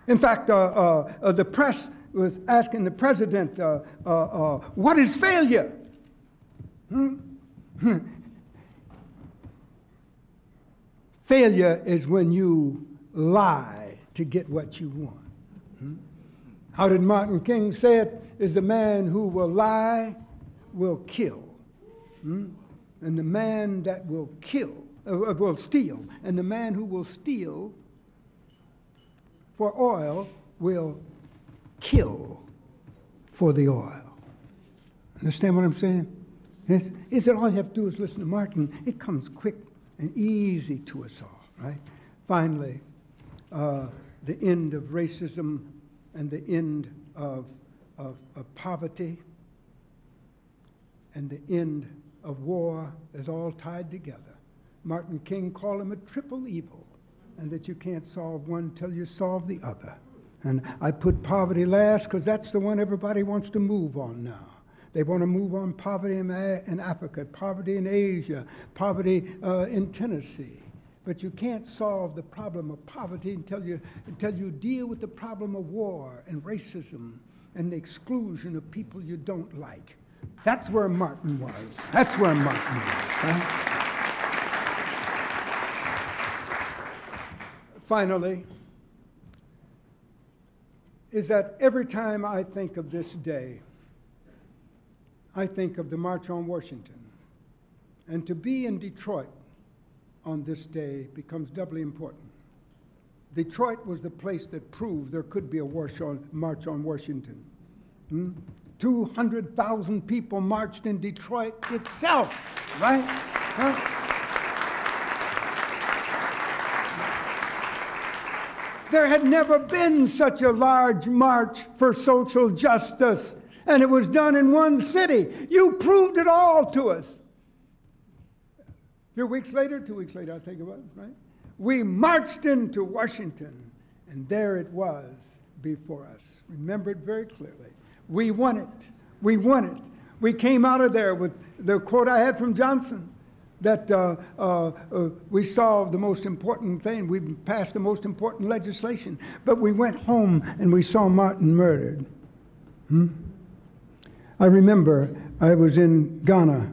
In fact, the press was asking the president, what is failure? Failure is when you lie to get what you want. How did Martin King say it? Is the man who will lie will kill. And the man that will kill, will steal. And the man who will steal for oil will kill for the oil. Understand what I'm saying? Yes? He said all you have to do is listen to Martin. It comes quick and easy to us all, right? Finally, the end of racism and the end of poverty and the end of war is all tied together. Martin King called them a triple evil, and that you can't solve one till you solve the other. And I put poverty last because that's the one everybody wants to move on now. They want to move on poverty in Africa, poverty in Asia, poverty in Tennessee. But you can't solve the problem of poverty until you deal with the problem of war and racism and the exclusion of people you don't like. That's where Martin was. That's where Martin was. Right? Finally, is that every time I think of this day, I think of the March on Washington. And to be in Detroit on this day becomes doubly important. Detroit was the place that proved there could be a March on Washington. 200,000 people marched in Detroit itself, right? There had never been such a large march for social justice, and it was done in one city. You proved it all to us. A few weeks later, 2 weeks later, I think it was, right? We marched into Washington, and there it was before us. Remember it very clearly. We won it. We won it. We came out of there with the quote I had from Johnson, that we solved the most important thing. We passed the most important legislation. But we went home and we saw Martin murdered. I remember I was in Ghana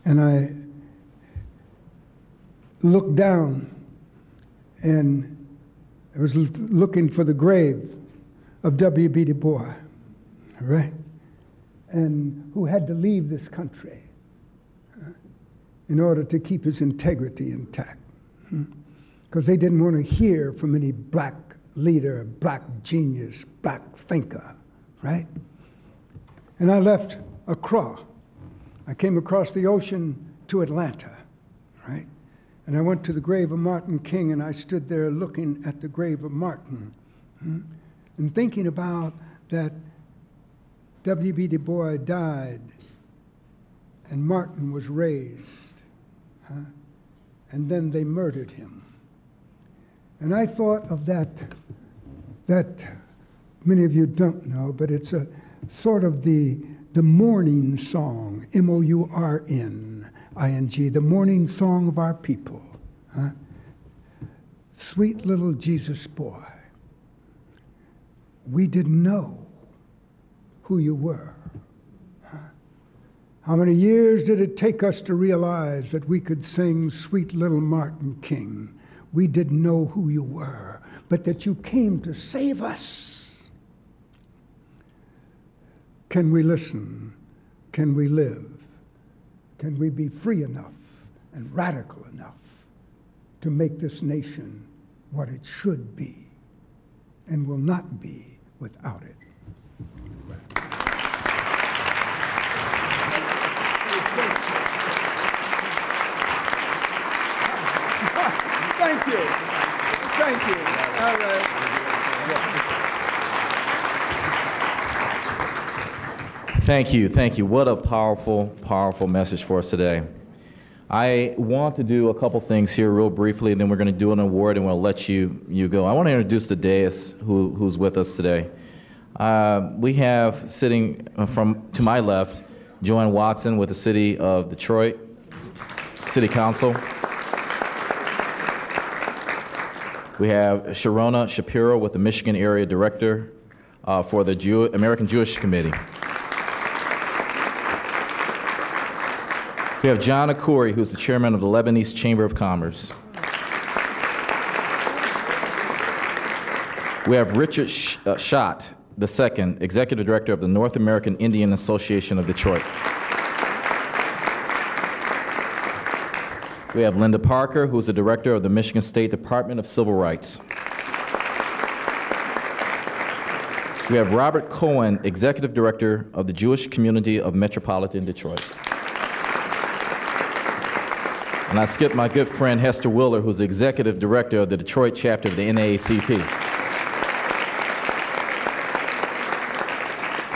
and I looked down and I was looking for the grave of W.B. Du Bois, right? And who had to leave this country in order to keep his integrity intact. Because they didn't want to hear from any black leader, black genius, black thinker, right? And I left Accra. I came across the ocean to Atlanta, right? And I went to the grave of Martin King, and I stood there looking at the grave of Martin and thinking about that W.B. Du Bois died and Martin was raised. And then they murdered him. And I thought of that many of you don't know, but it's a sort of the mourning song, M-O-U-R-N-I-N-G, the mourning song of our people. Sweet little Jesus boy, we didn't know who you were. How many years did it take us to realize that we could sing Sweet Little Martin King? We didn't know who you were, but that you came to save us. Can we listen? Can we live? Can we be free enough and radical enough to make this nation what it should be and will not be without it? Thank you. Thank you. All right. Thank you. Thank you. What a powerful, powerful message for us today. I want to do a couple things here real briefly, and then we're going to do an award, and we'll let you go. I want to introduce the dais who's with us today. We have sitting to my left, Joanne Watson with the City of Detroit, City Council. We have Sharona Shapiro with the Michigan Area Director for the American Jewish Committee. We have John Akouri, who's the chairman of the Lebanese Chamber of Commerce. We have Richard Schott II, Executive Director of the North American Indian Association of Detroit. We have Linda Parker, who is the Director of the Michigan State Department of Civil Rights. We have Robert Cohen, Executive Director of the Jewish Community of Metropolitan Detroit. And I skipped my good friend Hester Willer, who's the Executive Director of the Detroit chapter of the NAACP.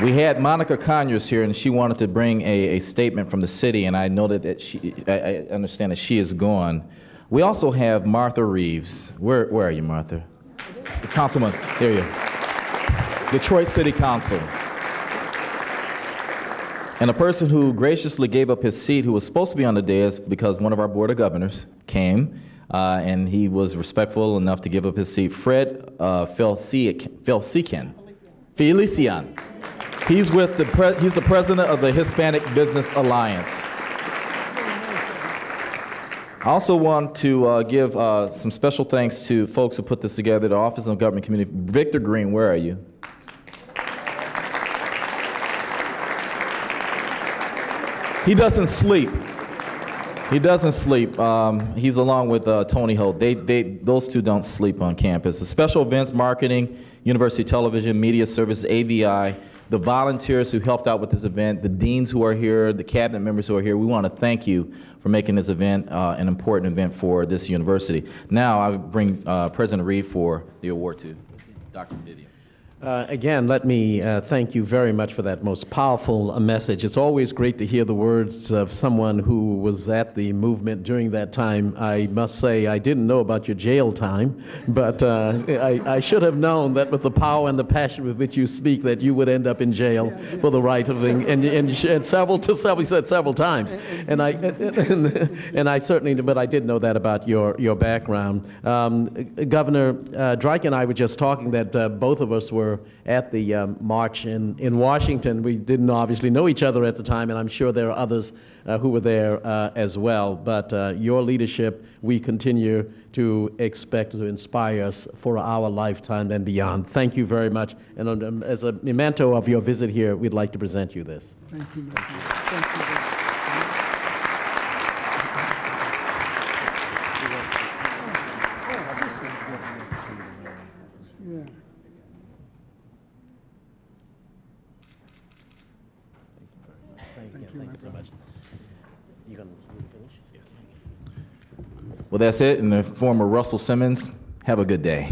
We had Monica Conyers here, and she wanted to bring a statement from the city, and I noted that I understand that she is gone. We also have Martha Reeves. Where are you, Martha? Councilman, there you are. Detroit City Council. And a person who graciously gave up his seat, who was supposed to be on the dais because one of our Board of Governors came, and he was respectful enough to give up his seat, Fred Felician. He's the president of the Hispanic Business Alliance. I also want to give some special thanks to folks who put this together, the Office of Government Community. Victor Green, where are you? He doesn't sleep. He doesn't sleep. He's along with Tony Holt. Those two don't sleep on campus. The special events, marketing, University Television, Media Services, AVI, the volunteers who helped out with this event, the deans who are here, the cabinet members who are here, we want to thank you for making this event an important event for this university. Now I bring President Reed for the award to Dr. Vivian. Again, let me thank you very much for that most powerful message. It's always great to hear the words of someone who was at the movement during that time. I must say I didn't know about your jail time, but I should have known that with the power and the passion with which you speak that you would end up in jail for the right of thing. And he said several times. And I certainly, but I did know that about your background. Governor Drake and I were just talking that both of us were at the march in Washington. We didn't obviously know each other at the time, and I'm sure there are others who were there as well. But your leadership, we continue to expect to inspire us for our lifetime and beyond. Thank you very much. And as a memento of your visit here, we'd like to present you this. Thank you. Thank you. Thank you so much. You gonna finish? Yes. Well, that's it. In the form of Russell Simmons, have a good day.